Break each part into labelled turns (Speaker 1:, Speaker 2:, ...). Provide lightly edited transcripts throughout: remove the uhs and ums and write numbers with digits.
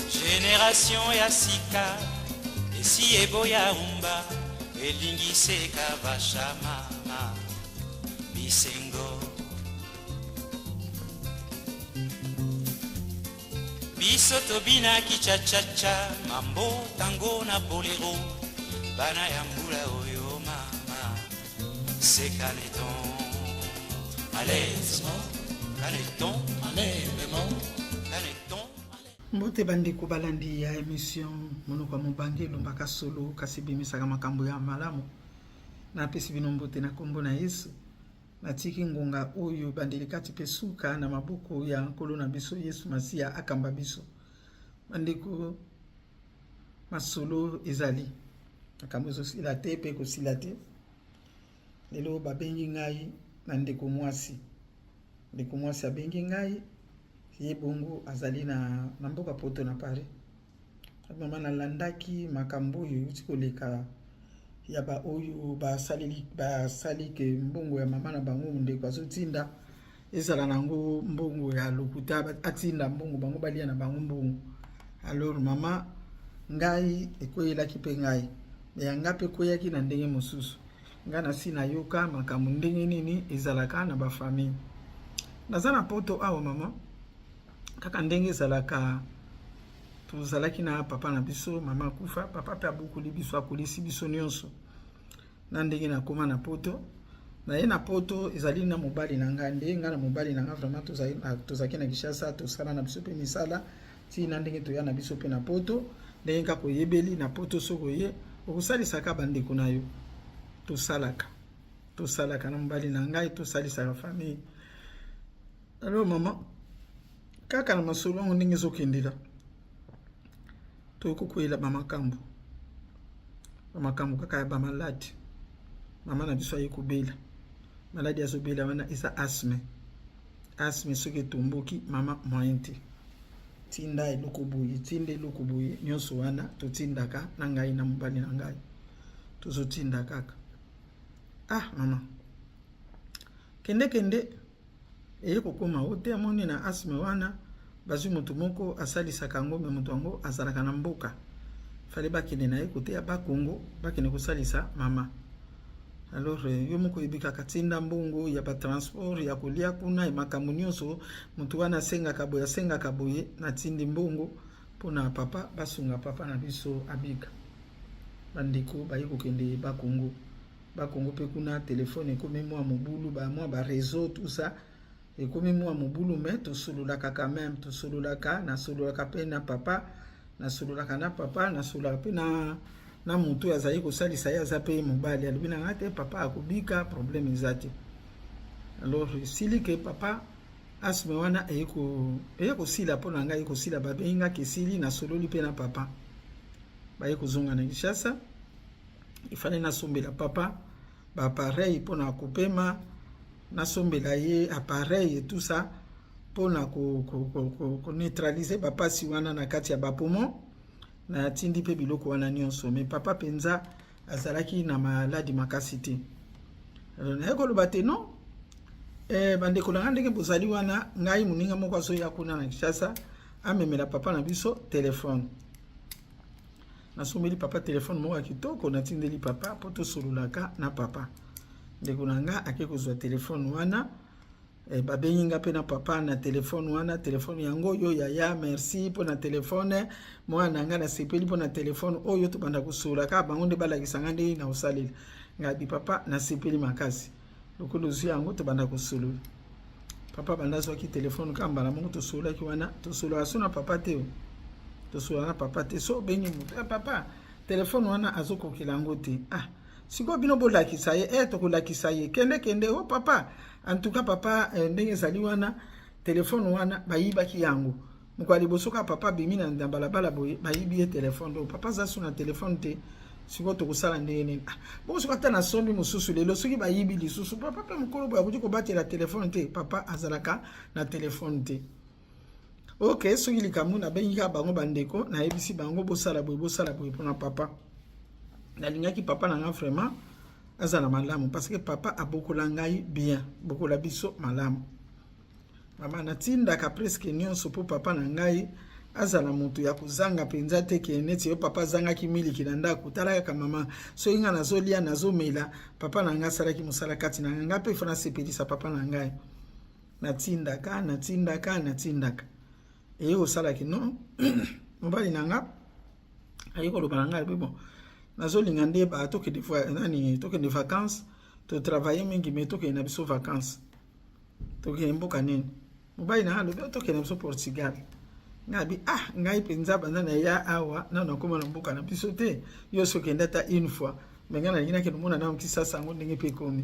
Speaker 1: Génération ya sika esi eboya rumba elingise kavashama bisengo biso tobina kichachacha mambo tango na bolero bana ya mbula oyo mama c'est caneton allez caneton allez maman caneton.
Speaker 2: Mbote bandeko balandi ya émission monoko mobange lombaka solo kasi bimisaka makambo ya malamu na pesi bino mbote na kombo na Yesu natiki ngonga oyo bandelikati pesuka na maboko ya nkolo na biso Yesu Masia akamba biso bandeko masolo ezali makambo zo sila te pe ko sila te lelo babengi ngai na ndeko mwasi abengi ngai ye bongo azali na mboka poto na Paris. Mama na landaki makambo yo tikoleka ya ba oyo ba sali ke mbongo ya mama na bango ndeko azotinda ezala nango mbongo ya lokuta atinda mbongo bango balia na bango mbongo. Alors mama ngai ekoyelaki pe ngai ya ngape koyaki na ndenge mosusu ngana sina yoka makambo ndenge nini ezalaka na ba famille nazana poto awo mama kaka ndenge zalaka tuzalaki na papa na biso mama kufa papa pe abukuli biso akolisi biso nyonso na ndenge na koma na poto na ye na poto ezali na mobali na nga ndenge nga na mobali na nga vraiment tozaki na Kishasa tosala na biso pe misala ti na ndenge toya na biso pe na poto ndenge ka koyebeli na poto soko ye okusalisaka bandeko na yo tosalaka na mobali na ngai tosalisaka famille. Alors mama kaka na masolo ngo ndenge zokendela tokokwela bamakambo kaka ya bamaladi mama na biso ayekobela maladi azobela wana eza asthme soki etomboki mama moyente tinda eloko boye nyonso wana totindaka na ngai na mobali na ngai tozotinda kaka mama kende eye kokoma ote amoni na asthme wana bazwi moto moko asalisaka ngo me moto yango azalaka na mboka fale bakende na ye kote ya bakongo bakende kosalisa mama. Alors yo moko yebika katinda mbongo ya ba transport ya kolia kuna ya makambo nyonso moto wana asengaka boye na tindi mbongo pona papa basunga papa na biso abika bandeko baye kokende bakongo pe kuna telefone ekomi mwa mobulu ba réseau tout ça ekomi mwa mobulu me tosololaka quand même nasololaka pe na papa nasololaka pe na mutu azali kosalisa ye aza pe mobali alobi na nga te papa akobika problème eza te. Alors sili ke papa asme wana eye kosila mpo na ngai ekosila babengi nga kesili nasololi pe na papa baye kozonga na Kishasa ifale nasombela papa baappareil mpo na kopema nasombela ye appareil et tout ça pour na ko neutraliser bapasi wana na kati ya bapoumon na tindi pe biloko wana nyonso mais papa penza azalaki na maladi makasi te. Alors na ekoloba te non bandeko na ndenge bozali wana ngai muninga moko azoya kuna na Kishasa amemela papa na biso telefone nasombeli papa telefone moko ya kitoko natindeli papa po tosololaka na papa ndeko na nga ake kozwa telefone wana babengi nga pe na papa na telefone wana telefone yango yo yaya merci po na telefone mwana nga na sepeli po na telefone oyo tobanda kosolaka bango nde balakisa nga nde na osalela nga bi papa na sepeli makasi lokolo zwi yango tobanda kosolola papa banda zwaki telefone kambala moko tosolaki wana tosolaka so na papa te tosolaka na papa te so bengi moto papa telefone wana azokokela yango te siko bino bolakisa ye tokolakisa ye kende papa en tout cas papa ndenge ezali wana telefone wana bayibaki yango mokwali bosoka papa bimi na balabala boye bayibi ye telefone do papa zasu na telefone te siko tokosala ndenge nini bongo soki ata na sombi mosusu lelo soki bayibi lisusu papa pe mokolo boye akoki kobatela telefone te papa azalaka na telefone te. Ok soki likambo nabengika bango bandeko nayebisi bango bosala boye mpona papa nalingaki papa na nga vraiment azala malamu parce que papa abokola ngai bien bokola biso malamu mama natindaka presque nyonso po papa na ngai azala moto ya kozanga penza te ke neti yo papa zangaki miliki na ndako talaka ka mama so inga nazolia nazomela papa na nga salaki mosala kati na nga pe fana sepelisa papa na ngai natindaka e osalaki non mobali na nga ayi koloba na ngai bon nazolinga nde ba toke de fois nani toke de vacances to travailler mingi mais toke na biso vacances toke mboka nini mobali na nga toke na biso Portugal ngabi ngai penza banda na ya awa na nakoma na mboka na biso te yo soke ndata une fois menga na ngina ke mona na mkisa sango ndenge pe komi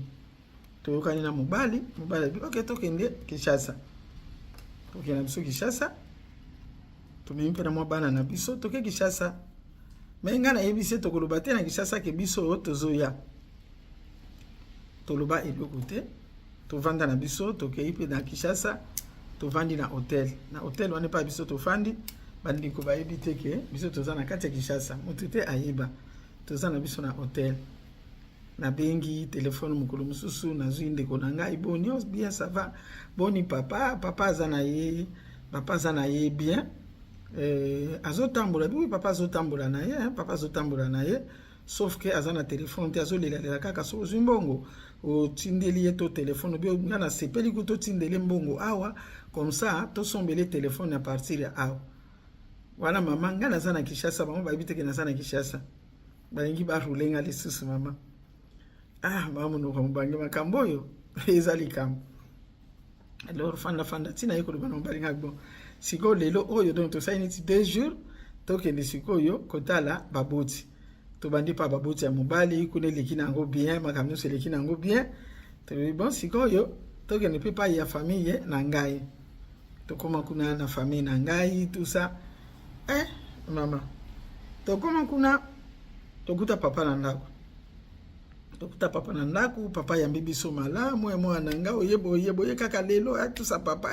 Speaker 2: to kani na mobali bi okay tokende Kinshasa tokende na biso Kinshasa tumimpe na mobana na biso toke Kinshasa menga na yebise tokoloba te na Kinshasa ke biso tozoya toloba eloko te tovanda na biso toke ipe na Kinshasa tovandi na hotel wana pa biso tofandi bandiko bayebi te ke biso toza na kati ya Kinshasa mutu te ayeba toza na biso na hotel na bengi telefone mukolo mususu nazwi ndeko na ngai boni bien ça va boni papa azana ye bien azotambola bi papa azotambola na ye sauf que azana telefone te azolela kaka so zimbongo o tindeli ye to telefone bi ngana sepeli ku to tindeli mbongo awa comme ça to sombele telefone à partir ya awa wana mama ngana zana Kinshasa mama ba biteke na zana Kinshasa balingi ba rulenga lisusu mama mama no kambange makambo yo ezali kam alors fanda tina yeko bana balinga bon siko lelo oyo donc to saini ti 2 jours to ke siko yo kotala baboti to bandi pa baboti ya mobali kune lekina ngo bien makamno se lekina ngo bien to bon siko yo to ke ne peut pas ya famille na ngai to koma kuna na famille na ngai tout ça mama to koma kuna to kuta papa na ndako papa ya mbibi so malamu ya mwana nga oyebo ye kaka lelo tout ça papa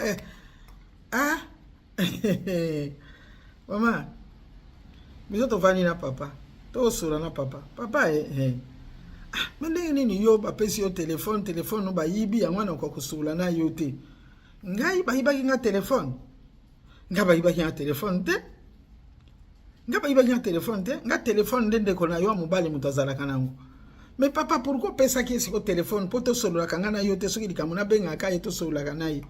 Speaker 2: mama biso to vani na papa to sura na papa mende nini yo bapesi yo telefone no bayibi ya mwana kwa kusula na yo te ngai bayibaki nga telefone nga bayibaki nga telefone te nga telefone ndende kona yo mobali mutazala kanango mais papa pourquoi pesa ki siko telefone poto solola kanga na yo te soki likamuna benga ka yeto solola kana yi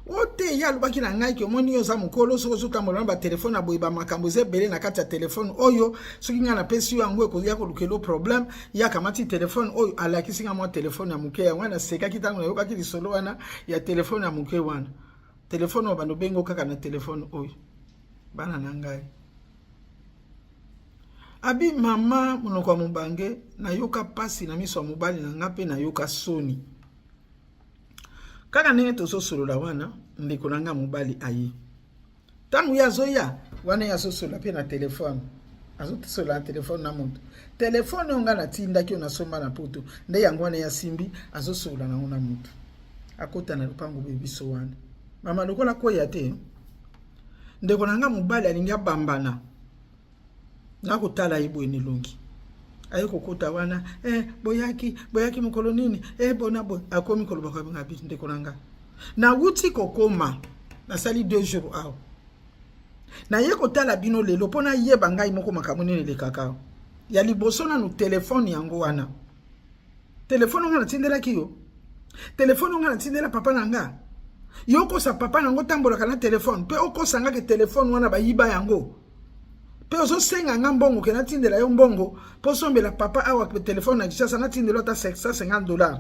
Speaker 2: ote ya lubaki na ngai ke moni yo za mukolo soko suka molana ba telefone aboyiba makambo zebele na kati ya telefone oyo soki nga na pesi yo angwe ko ya ko lukelo problem ya kamati telefone oyo alakisi nga mo telefone ya muke ya wana seka kitango na yo baki lisolo wana ya telefone ya muke wana telefone obando bengo kaka na telefone oyo bana na ngai abi mama munoko mubange na yoka pasi na miso mobali na ngape na yoka soni kaka nene to so solola wana ndeko nanga mobali ayi tangu ya zoya wana ya so solola pe na telefone azoto solola telefone na muntu telefone onga na tinda ki ona somba na poto nde yango wana ya simbi azosolola na ona muntu akota na lupango bebiso wana mama lokola koya te ndeko nanga mobali alinga bambana na kutala ibo enilungi ayiko kota wana boyaki mukolo nini bona akomi koloba kwa ngabi ndeko nanga na wuti kokoma na sali 2 jours awo na yeko tala bino lelo pona yeba ngai moko makamuni le kakao ya liboso na no telefone yango wana telefone ngana tindela kiyo telefone ngana tindela papa nanga yoko sa papa nango tambola kana telefone pe okosanga ke telefone wana bayiba yango pe ozo senga nga mbongo ke natindela yo mbongo po sombela papa awa pe telefone na Kinshasa natindela ta $750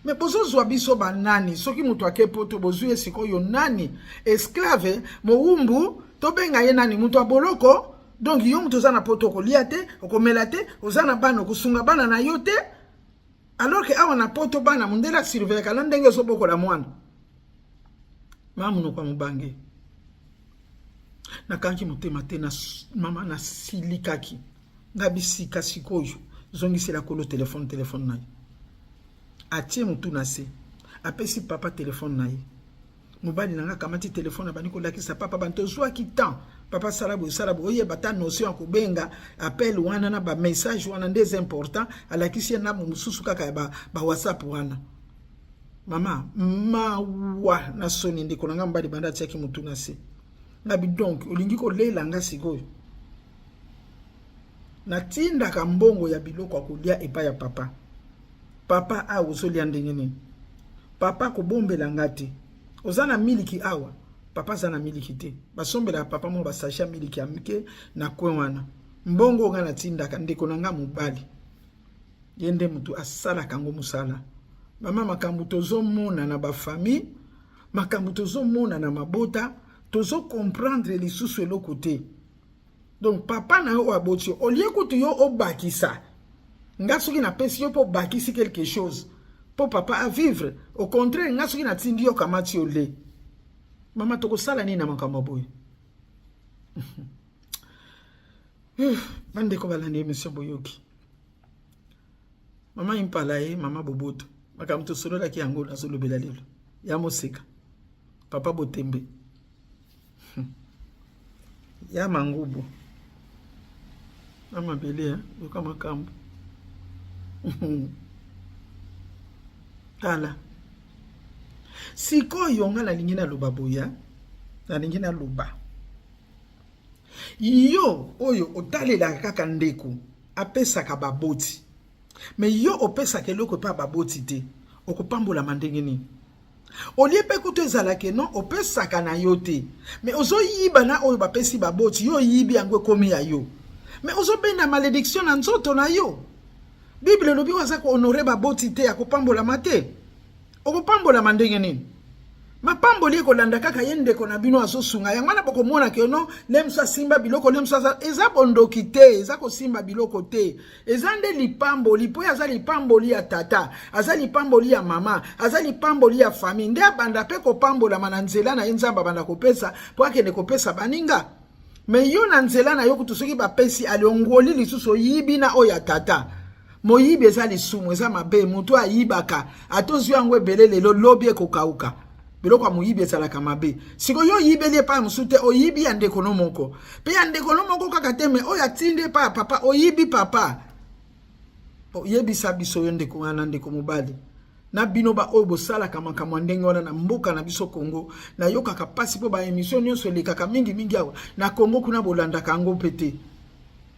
Speaker 2: mais bozo zwa biso banani soki mutu akepoto bozuye sikoyo nani esclave moumbu to benga ye nani mutu aboloko donc yo mutu za na poto ko liate okomela te ozana bana kusunga bana na yo te alors que awa na poto bana mundela surveiller kala ndenge so boko la mwana mamu no kwa mubange na kanki mutema te na mama na silikaki ngabisika sikoyo zongisela kolo telefone na ye atie mutu na se apesi papa telefone na ye mobali nanga kamati telefone bani ko lakisa papa banto zwa kitan papa salabu oye bata notion ko benga appel wana na ba message wana des important alakisi na mususu kaka ba WhatsApp wana mama mawa na soni ndiko nanga mbali banda tiaki mutu na se ngabi donc olingi kolela nga sikoyo natindaka mbongo ya biloko ya kolia epai ya papa. Papa awa ozolia ndenge nini? Papa kobombela nga te. Oza na miliki awa, papa aza na miliki te. Basombela papa mo basasha miliki ya mike na kwen wana. Mbongo nga natindaka ndeko na nga mobali. Yende mutu asala kango musala. Mama makambo tozomona na ba famille, makambo tozomona na mabota, tozo comprendre lisusu eloko te. Donc papa na yo aboti au lieu que tu yo obakisa. Nga soki na pesi yo po bakisi quelque chose. Pour papa à vivre. Au contraire, nga soki na tindi yo kamati yo le. Mama toko sala ni na makambo boy. Bande ko balande monsieur Boyoki. Mama impalaye, mama boboto. Makambo to solo la ki yango na solo bela lelo. Ya moseka. Papa botembe. Ya mangubo. Mama bele yoka makambo. Tala. Siko yonga la lingina loba boya. La lingina loba. Yo oyo otale la kaka ndeko. Apesa ka baboti. Mais yo opesa ke loko pa baboti te. Okopambola mandenge ni. Olie pe kuto ezalake non opesa ka na yo te. Mais ozo yiba na oyo bapesi baboti. Yo yibi yango komi ya yo. Mais ozo benda malédiction na nzoto na yo. Bible lobi waza ko honore baboti te akopambola mate. Okopambola mandenge nini? Mapamboli ko landa kaka yende ko na bino azosunga. Yangwana boko mona ke no lemsa simba biloko lemsa eza bondoki te, eza ko simba biloko te. Ezande lipamboli po aza lipamboli ya tata, aza lipamboli ya mama, aza lipamboli ya famille. Nde banda pe ko pambola mananzela na nzamba banda kopesa po akende kopesa baninga. Me yo na nzela na yo kutusoki bapesi aliongoli lisusu yibi na oya tata. Moyibi eza lisumu eza mabe mutu ayibaka atozi yango ebele lelo lobi ekokauka. Biloko ya moyibi ezalaka mabe. Siko yo yibeli pa musute oyibi ya ndeko no moko. Pe ya ndeko no moko kaka teme oyo atinde pa papa oyibi papa. Oyebisa biso yo ndeko wana ndeko mobali. Na bino ba oyo bosalaka makambo ndenge wana na mboka na biso Congo. Na yo kaka pasi po ba émission nyonso elekaka mingi mingi awa. Na Congo kuna bolandaka ngo pete.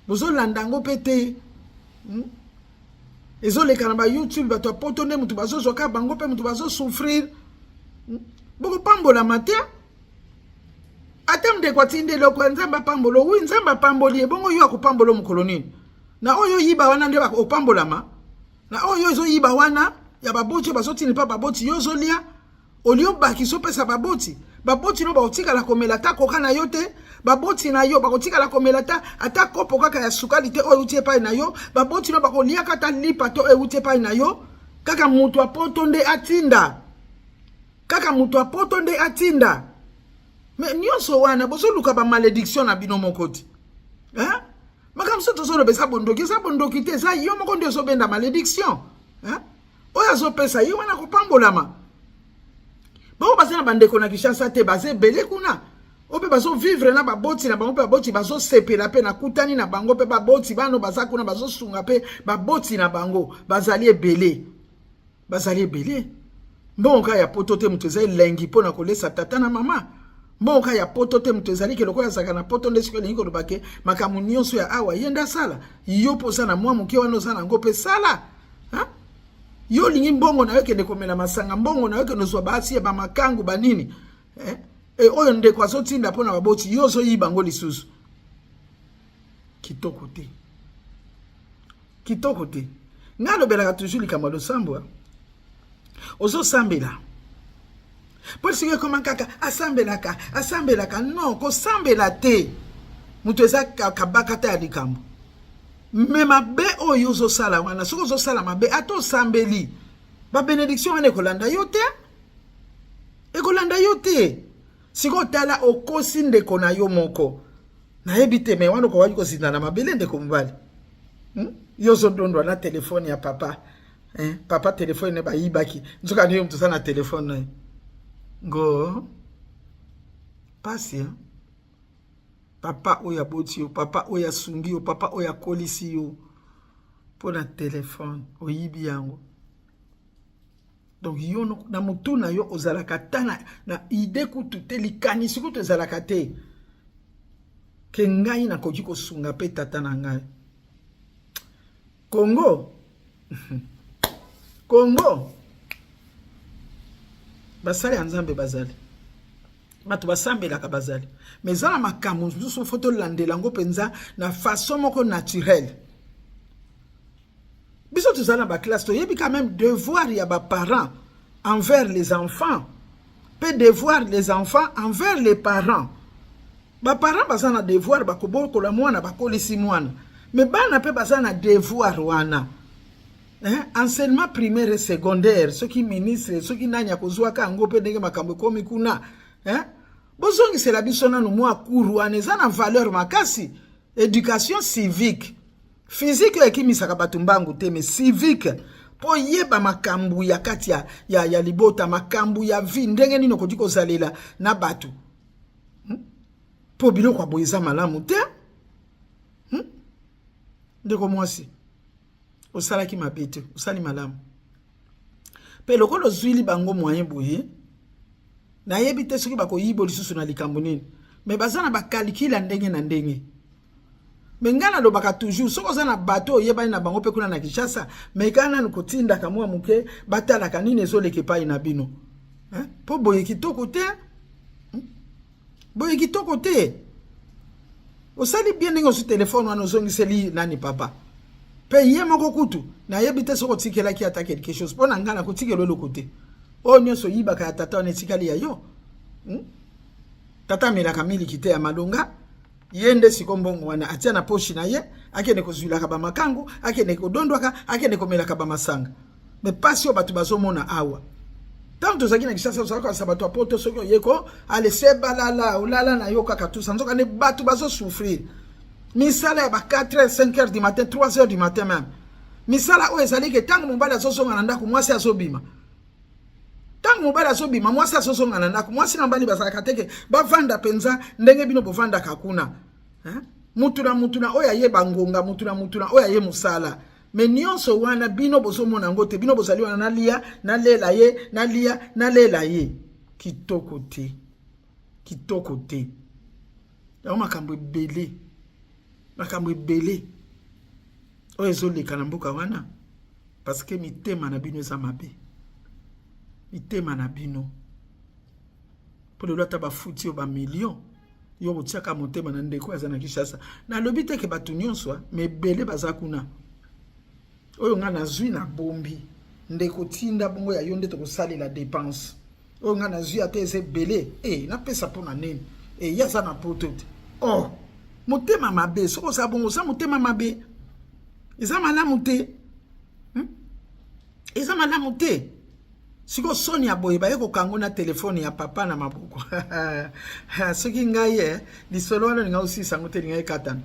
Speaker 2: Bozolanda ngo pete. Ezoleka na ba YouTube bato poto nde mutu bazozoka bango pe mutu bazo souffrir. Boko pambola matia. Atem de kwa tinde loko nzamba pambolo. Wi nzamba pamboli bongo yo akupambolo mukoloni. Na oyo yiba wana nde bakopambola ma. Na oyo zo yiba wana ya baboti bazoti ni pa baboti yo zolia. Olio baki so pesa baboti. Baboti no baotika la komela ta koka na yote. Baboti na yo bakotika la komela ta ata kopo kaka ya sukali te oyo utie pa na yo. Baboti no bakolia kata lipa to e utie pa na yo. Kaka mutu apoto nde atinda. Kaka mutu apoto nde atinda. Me nyonso wana bozo luka ba malédiction na bino mokoti. Hein? Makam soto zo besa bondoki te za yo moko ndio zo benda malédiction. Hein? Oya zo pesa yo wana kopambolama. Bao base na bandeko na Kinshasa te base bele kuna. Ope bazo vivre na baboti na bango pe baboti bazo sepela pe na kutani na bango pe baboti bano baza kuna bazo sunga pe baboti na bango bazali ebele. Bazali ebele. Mbonka ya potote mutezali lengi pona kolesa tata na mama. Mbonka ya potote mutezali ke lokola saka na poto ndesiko lengi ko lobake makamu nyonso ya awa yenda sala. Yo posa na mwa muke wano sana ngope sala. Ha? Yo lingi mbongo na weke nekomela masanga mbongo na weke nozwa basi ya bamakangu banini. Oyo nde kwa zo tinda pona baboti yo zo yiba ngo lisusu. Kitoko te. Kitoko te. Ngalo belaka toujours likambo lo sambwa. Ozo sambela. Parce que comment kaka asambelaka non ko sambela te. Mutu eza kabaka ta likambo. Mais mabe oyo zo sala wana soko zo sala mabe ato sambeli. Ba bénédiction ane kolanda yote. Ekolanda yote. Siko tala okosi ndeko na yo moko. Na ebite me wana ko waji ko sinda na mabele ndeko mbali. Yo zo dondo na telefone ya papa. Papa telefone ne ba yibaki. Nzoka niyo mtu sana telefone na. Go. Pasi. Papa oya boti yo, papa oya sungi yo, papa oya kolisi yo. Pona telefone oyibi yango. Donc yo no na mutu na yo ozalaka ta na ide kutu te likanisi kutu ozalaka te. ke ngai nakoki kosunga pe tata na ngai. Congo Congo basali ya Nzambe bazali bato basambelaka bazali mais zala makambo nsusu foto landela ngo penza na façon moko naturelle. Biso tozala ba classe toyebi quand même devoir ya ba parents envers les enfants, peut devoir les enfants envers les parents. Ba parents bazana devoir bakobokola mwana bakolisi mwana, mais bana pe bazana devoir wana. Enseignement primaire et secondaire, ceux qui ministre, ceux qui nanya kozwa kango pe ndenge makambo komi kuna. Bozongi c'est la bisona no mwa kuru wana zana valeur makasi, éducation civique. Physique ekimisaka bato mbangu te, mais civique po yeba makambu ya kati ya libota, makambu ya vie ndenge nino kodi kozalela na bato. Po biloko boyeza malamu te. Ndeko mwasi osalaki mabete, osali malamu. Pe lokolo zwili bango moyen boye na yebi te soki bakoyibo lisusu na likambo nini, mais bazana bakalikila ndenge na ndenge. Mengana do baka toujours soko za na bateau yebani na bango pe kuna na Kinshasa, mekana nkotinda kamwa muke batala kanini ezoleke pai na bino. Po boye kitoko te. Boye kitoko te. Osali bien ningo su téléphone wana ozongiseli nani papa. Pe ye moko kutu na yebite soko tikela ki ata quelque chose. Pona ngana kotikelo lo côté. O nyonso yibaka ya tata on tikali ya yo. Tata mila kamili kite ya malonga. Yende sikombongo wana atia na poshi na ye, akene kozwila kaba makangu, akene kodondwaka, akene komela kaba masanga. Mais pas yo batu bazomona awa. Tanto zaki na Kinshasa soko sabato apoto soko yeko, ale sebalala ulala na yo kaka tout sanzoka ne batu bazo souffrir. Misala ba 4h 5h du matin, 3h du matin même. Misala o ezali ke tango mobala azosonga na ndako mwasi azobima. Tango mobala azobima mwasi azosonga na ndako mwasi na mbali bazaka teke bavanda penza ndenge bino bovanda kakuna. Mutuna oya ye bangonga, mutuna oya ye musala. Mais nyonso wana bino bozomona ngote, bino bozali wana nalia, nalela ye, nalela ye. Kitoko te. Kitoko te. Ya makambo ebele. Makambo ebele. Oya ezoleka na mboka wana parce que mitema na bino eza mabe. Mitema na bino. Po lelo ata bafuti yo ba million. Yo botiaka motema na ndeko aza na Kinshasa. Na lobi te ke batu nyonso, mais ebele baza kuna. Oyo nga na zwi na bombi ndeko tinda bongo ya yonde to kosali la dépense. Oyo nga na zwi ate eze bele na pesa pona nini yaza na potote. Oh motema mabe soko sa bongo sa motema mabe eza malamu te. Eza malamu te. Siko soni ya boye baye kokango na telefone ya papa na maboko. Soki ngai lisolo wana nga usisa ngote ngai katana.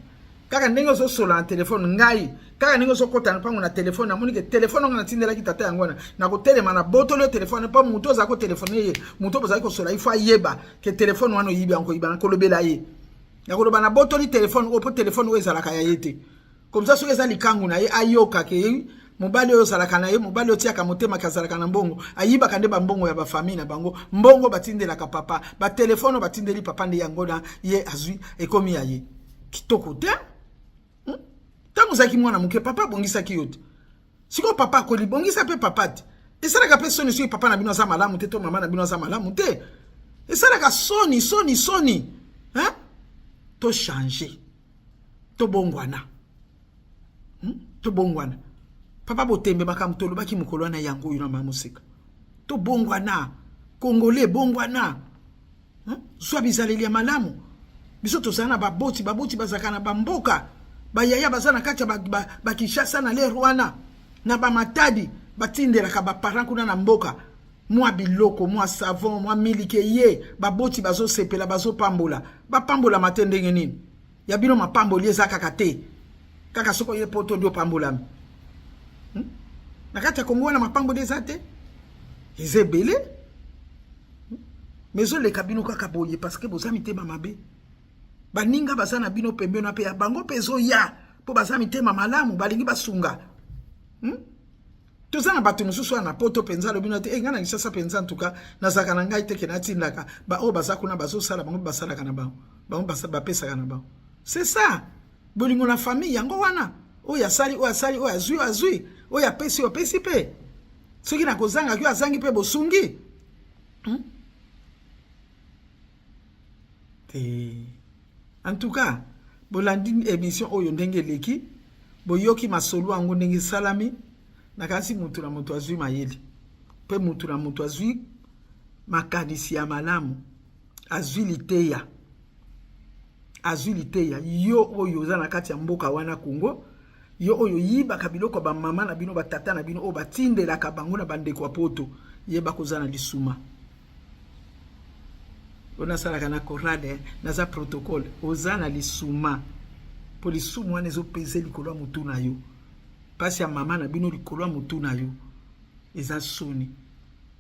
Speaker 2: Kaka ndenge so solo na telefone ngai kaka ndenge so kota na pango na telefone na monike telefone nga na tindela ki tata yangwana na ko telema na botolo telefone pa muto za ko telefone ye muto boza ko sola ifa yeba ke telefone wana yibi anko yiba ko lobela ye na ko loba na botoli telefone o po telefone we zalaka ya yete comme ça so eza likangu na ye ayoka ke mobali oyo zalaka na ye mobali otiaka motema kazalaka na mbongo ayiba kande ba mbongo ya ba famille na bango mbongo batindela ka papa ba telefone batindeli papa ndi yangona ye azui ekomi ya ye kitoko te. Tango zaki mwana muke papa bongisa ki yote. Siko papa ko li bongisa pe papa te. Esala ka personne sio papa na bino za malamu te to mama na bino za malamu te. Esala ka soni. To changer. To bongwana. To bongwana. Papa botembe makamtolo baki mukolo na yango yuna mamusika. To bongwana. Congolais bongwana. Swa bizaleli ya malamu. Biso to sana baboti bazakana bamboka. Bayaya bazana kacha bakishasa na le Rwanda na ba matadi batindela ka ba parents kuna na mboka mwa biloko mwa savon mwa milike ye baboti bazo sepela bazo pambola ba pambola matende nini ya bino mapamboli ezaka kate kaka soko ye poto dio pambola na kata Kongo na mapamboli ezate ezebele mezo le kabino kaka boye parce que bozami te mabe baninga bazana bino pembeno pe bango pezo ya po bazami tema malamu balingi basunga tozana batu mususu na poto penza lo bino te ngana Kinshasa penza ntuka nazaka na ngai te ke natindaka ba o bazakuna bazo sala bango basala kana bango basa bapesa kana bango C'est ça. Bolingo na famille yango wana. Oya sali, oya zui. Oya pesi pe. Soki na kozanga kyo azangi pe bosungi. En tout cas, bolandi émission oyo ndenge leki, boyoki masolo ango ndenge salami, nakasi mutu na mutu azui mayeli. Pe mutu na mutu azui makanisi ya malamu. Azui liteya. Yo oyo za na kati ya mboka wana Kongo. Yo oyo yiba kabiloko ba mama na bino ba tata na bino o batindela ka bango na bande kwa poto. Yeba kozana lisuma. Ona sala kana korade na za protocole ozana lisuma. Po lisuma wana ezo pese likolo ya mutu na yo. Pasi ya mama na bino likolo ya mutu na yo. Eza soni.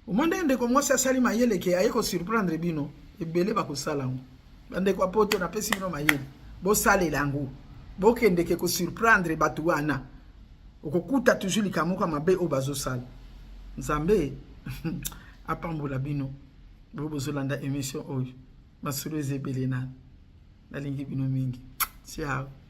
Speaker 2: Omonde ndeko mwasi asali mayele ke ayeko surprendre bino. Ebele bakosala ngo. Bande kwa poto na pesi bino mayele. Bo sale lango. Bo kende ke ko surprendre batu wana. Okokuta toujours likamuka mabe o bazo sala. Nzambe apambola bino. Bo bozolanda émission oyo. Masolo ezebele na. Nalingi bino mingi. Ciao.